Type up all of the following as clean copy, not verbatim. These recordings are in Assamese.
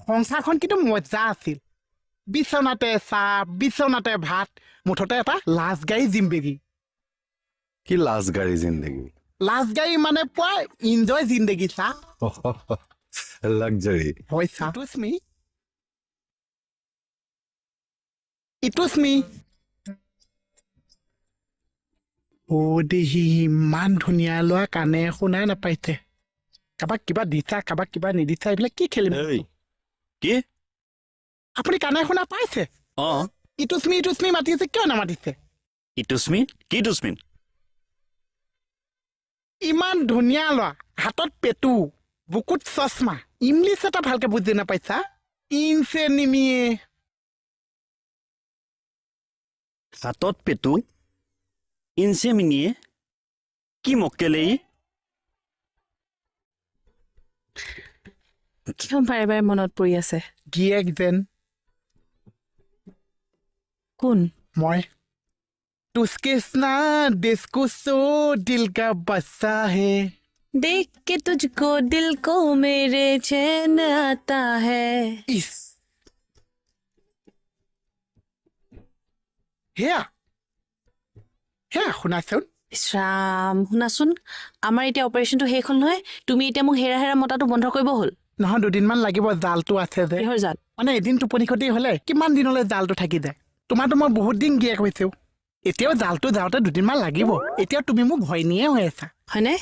সংসাৰখন কিন্তু মজা আছিল বিচনাতে চাহ বিচনাতে ভাত মুঠতে এটা লাজগাৰী জিম্বেগী কি লাজগাৰী জিন্দগী লাজগাৰী মানে পোৱা ইনজয় জিন্দেগী চা লাক্সাৰী হয় চা ইটুচমি অ দেহি ইমান ধুনীয়া লোৱা কাণে শুনাই নাপাইছে কাৰোবাক কিবা দিছা কাৰোবাক কিবা নিদিছা এইবিলাক কি খেলিম কি আপুনি কাণে শুনা পাইছে অ ইটুচমি মাতিছে কিয় নামাতিছে ইটুচমি কি টুচমিন ইমান ধুনীয়া লোৱা হাতত পেটু বুকুত চশমা ইংলিছ এটা ভালকে বুজি নাপাইছা ইনছে নিমিয়ে হাতত পেটু ইনচে মিনিয়ে কি মক্কেলেই কিয় বাৰে বাৰে মনত পৰি আছে গিয়েক যেন কোন মই তুস্কেচনা ডিস্কুচো দিল কা বচ্চা হে देख के तुझको दिल को मेरे चैन आता है ইছ হেয়া হেয়া শুনাচোন ইছৰাম শুনাচোন আমাৰ এতিয়া অপাৰেশ্যনটো শেষ হ'ল নহয় তুমি এতিয়া মোক হেৰা হেৰা মতাটো বন্ধ কৰিব হ'ল নহয় দুদিনমান লাগিব জালটো আছে যে কিহৰ জাল মানে এদিন টোপনি ক্ষতি হলে কিমান দিনলৈ জালটো থাকি যায় তোমাৰতো মই বহুত দিন গিয়েক হৈছেও এতিয়াও জালটো যাওঁতে দুদিনমান লাগিব এতিয়াও তুমি মোক ভয় নিয়ে হৈ আছা হয়নে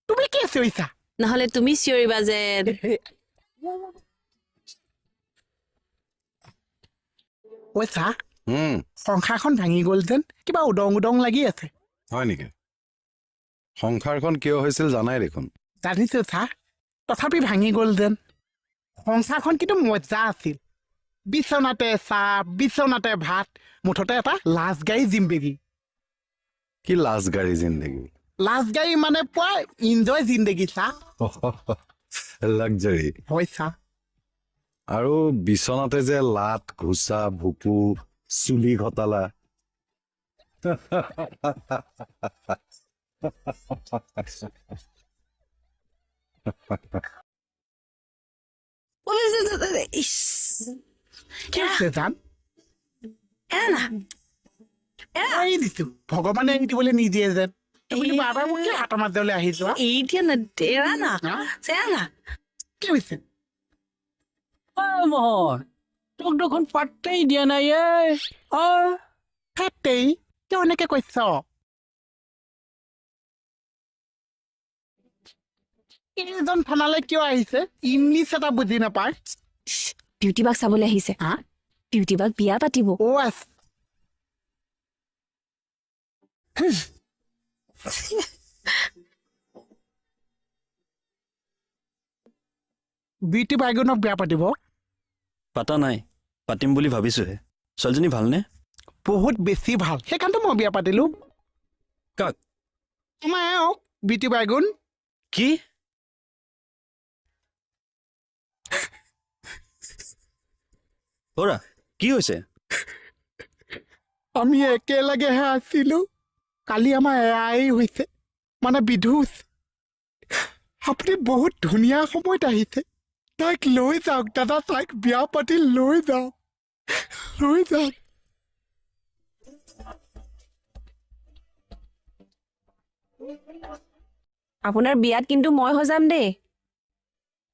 তুমি কি চিঞৰিছা নহ'লে তুমি চিঞৰিবা যে ঐ চা সংসাৰখন ভাঙি গ'ল যেন কিবা উদং উদং লাগি আছে হয় নেকি সংসাৰখন কিয় হৈছিল জানাই দেখোন জানিছো চা তথাপি ভাঙি গ'ল যেন সংসাৰখন কিন্তু মজা আছিল বিচনাতে চাহ বিচনাতে ভাত মুঠতে এটা লাজগাৰী জিম্বেগী কি লাজগাৰী জিন্দগী লাজগাৰী মানে পোৱা ইনজয় জিন্দেগী চা লাক্সাৰী হয় চা আৰু বিচনাতে যে লাট ঘোচা ভুকু চুলি ঘটালা ইছ কি আছে জান এৰা না এৰি দিছো ভগৱানে এৰি দিবলৈ নিদিয়ে যেন তুমি বাৰ বাৰ মোক কিয় হাতৰ মাজলৈ আহি যোৱা এই দিয়া না এৰা না এৰা না কি হৈছে মোহন তোক দেখোন পাত্তেই দিয়া নাই হেতেই কিয় এনেকে কৈছ এইজন থানালৈ কিয় আহিছে ইংলিছ এটা বুজি নাপায় বিউটি বাক চাবলৈ আহিছে হা বিউটি বাক বিয়া পাতিব অ আছ বিউটি বাইগনক বিয়া পাতিব পাতা নাই পাতিম বুলি ভাবিছোহে ছোৱালীজনী ভালনে বহুত বেছি ভাল সেইকাৰণে মই বিয়া পাতিলো কাক আমাৰ এওঁক বিউটি বাইগুণ কি অৰা কি হৈছে আমি একেলগেহে আছিলো কালি আমাৰ এয়াই হৈছে মানে বিধুচ আপুনি বহুত ধুনীয়া সময়ত আহিছে তাইক লৈ যাওক দাদা তাইক বিয়া পাতি লৈ যাওক আপোনাৰ বিয়াত কিন্তু মই হৈ যাম দেই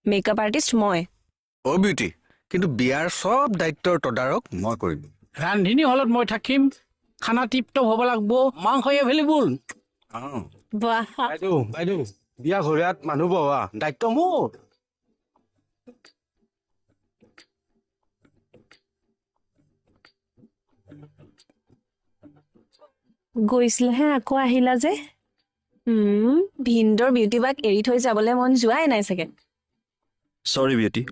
মেকআপ আৰ্টিষ্ট মই অ বিউটি কিন্তু বিয়াৰ চব দায়িত্বৰ তদাৰক মই কৰিম ৰান্ধিনী হলত মই থাকিম খানা টিপটপ হ'ব লাগব মাংস এভেইলেবল বাহ বাইদেউ বিয়া ঘৰীয়াত মানুহ বহা দায়িত্ব মোৰ গৈছিলেহে আকৌ আহিলা যে ভিন্দৰ বিউটি বাক এৰি থৈ যাবলৈ মন যোৱাই নাই চাগে চৰি বিউটি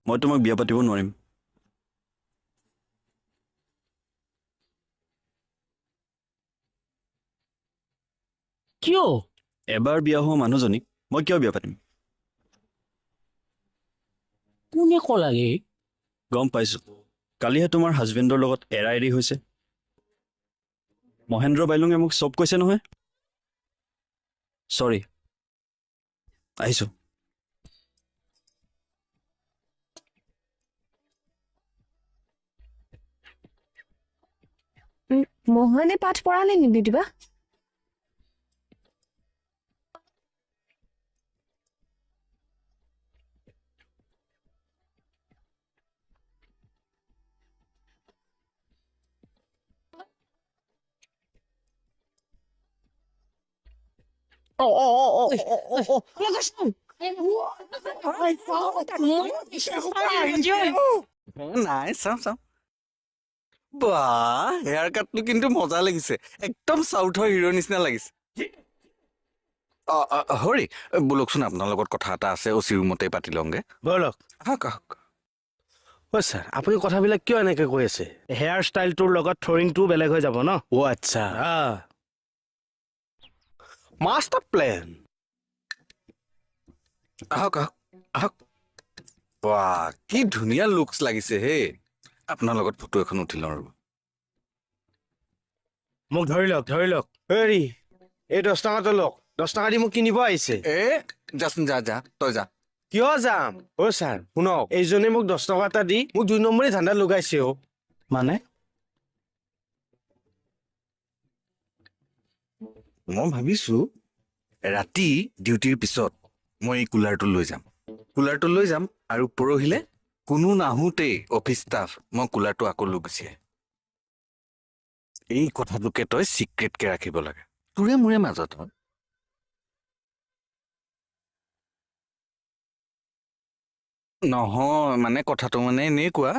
মই তোমাক বিয়া পাতিব নোৱাৰিম কিয় এবাৰ বিয়া হোৱা মানুহজনীক মই কিয় বিয়া পাতিম কোনে ক'লাগে গম পাইছো কালিহে তোমাৰ হাজবেণ্ডৰ লগত এৰা এৰি হৈছে মহেন্দ্ৰ বাইলুঙে মোক চব কৈছে নহয় চৰি আহিছো মোহনে পাঠ পঢ়ালে নি বিউটিবা? নাই চাওঁ চাওঁ বাহ হেয়াৰ কাটটো কিন্তু মজা লাগিছে একদম চাউথৰ হিৰ' নিচিনা লাগিছে হৰি বোলকচোন আপোনাৰ লগত কথা এটা আছে অচি ৰুমতে পাতি লওঁগে বলক আহক আহক অ' ছাৰ আপুনি কথাবিলাক কিয় এনেকৈ কৈ আছে হেয়াৰ ষ্টাইলটোৰ লগত থ্ৰয়িংটোও বেলেগ হৈ যাব ন অ' আচ্ছা মাষ্টাৰ প্লেন আহক আহক আহক বাহ কি ধুনীয়া লুকছ লাগিছে হে আপোনাৰ লগত ফটো এখন উঠি লওঁ ৰ'ব মোক ধৰি লওক হেৰি এই 10 টকাটো লওক 10 টকা দি মোক কিনিব আহিছে যাচোন যা যা তই যা কিয় যাম অ' ছাৰ শুনক এইজনে মোক 10 টকা এটা দি মোক 2 নম্বৰী ধান্দা লগাইছে অ' মানে মই ভাবিছো ৰাতি ডিউটিৰ পিছত মই এই কুলাৰটো লৈ যাম আৰু পৰহিলে কোনো নাহোঁতেই অফিচ ষ্টাফ মই কুলাৰটো আকৌ লৈ গুচি আহিম এই কথাটোকে তই চিক্ৰেটকে ৰাখিব লাগে তোৰে মোৰে মাজত হয় নহয় মানে কথাটো মানে এনেকুৱা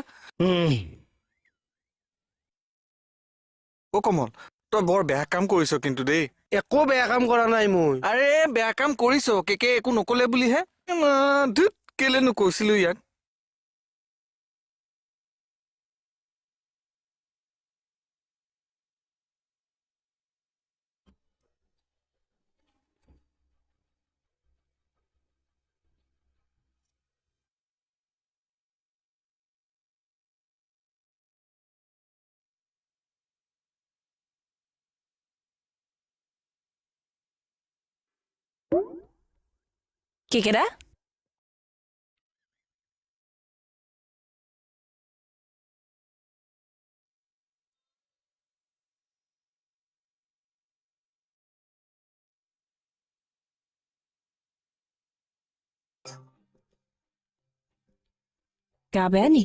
অ কমল তই বৰ বেয়া কাম কৰিছ কিন্তু দেই একো বেয়া কাম কৰা নাই মই আৰে বেয়া কাম কৰিছ কেকে একো নকলে বুলিহে ধুত কেলেনো কৈছিলো ইয়াক কেকেৰা গা বেয়া নি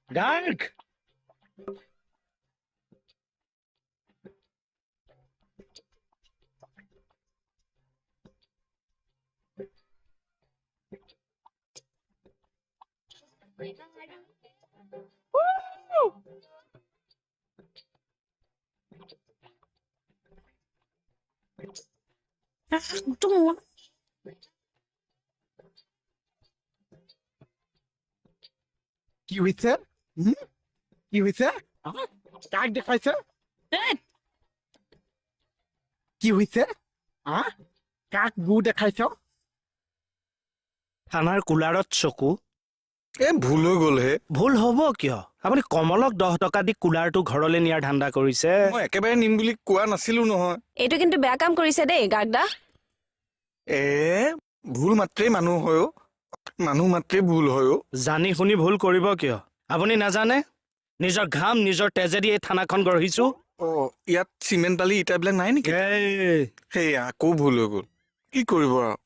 গাৰ্গ কি হৈছে কি হৈছে কাক দেখাইছে কি হৈছে কাক গু দেখাইছ থানাৰ কুলাৰত চকু ভুল হৈ গ'ল হে ভুল হ'ব কিয় আপুনি কমলক 10 টকা দি কুলাৰটো ঘৰলৈ নিয়াৰ ধান্দা কৰিছে মই একেবাৰে নিম বুলি কোৱা নাছিলো নহয় এইটো কিন্তু বেয়া কাম কৰিছে দেই গাগদা ভুল মাত্ৰেই মানুহ হয় মানুহ মাত্ৰেই ভুল হয় জানি শুনি ভুল কৰিব কিয় আপুনি নাজানে নিজৰ ঘাম নিজৰ তেজেদি এই থানাখন গঢ়িছো ইয়াত চিমেণ্ট বালি ইটাবিলাক নাই নেকি সেই আকৌ ভুল হৈ গ'ল কি কৰিব আৰু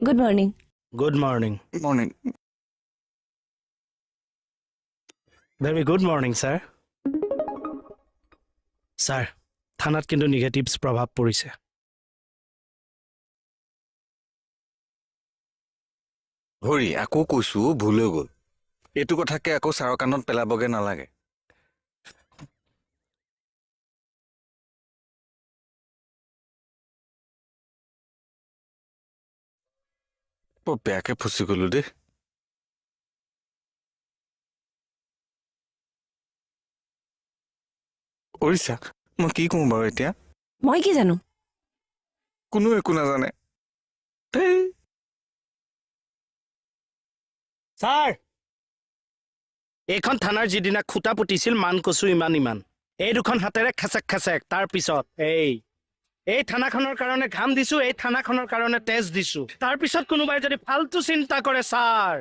good morning good morning morning very good morning sir sir থানাত কিন্তু নিগেটিভছ প্ৰভাৱ পৰিছে হৰি আকৌ কৈছো ভুল হৈ গ'ল এইটো কথাকে আকৌ ছাৰৰ কাণত পেলাবগে নালাগে বৰ বেয়াকে ফচি গলো দেই অৰিছা মই কি কওঁ বাৰু এতিয়া মই কি জানো কোনো একো নাজানে ছাৰ এইখন থানাৰ যিদিনা খুটা পুতিছিল মান কচু ইমান এই দুখন হাতেৰে খেচেক খেচেক তাৰ পিছত এই থানাখনৰ কাৰণে ঘাম দিছো, এই থানাখনৰ কাৰণে তেজ দিছো। তাৰ পিছত কোনোবাই যদি ফাল্টু চিন্তা কৰে ছাৰ,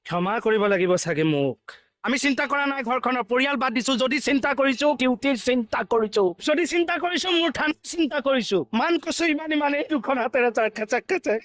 ক্ষমা কৰিব লাগিব চাগে মোক। আমি চিন্তা কৰা নাই ঘৰখনৰ, পৰিয়াল বাদ দিছো। যদি চিন্তা কৰিছো ডিউটিৰ চিন্তা কৰিছো, যদি চিন্তা কৰিছো মোৰ থানা চিন্তা কৰিছো। মান কৈছো ইমান ইমানেই দুখন হাতেৰে তাৰ খেচেক খেচেক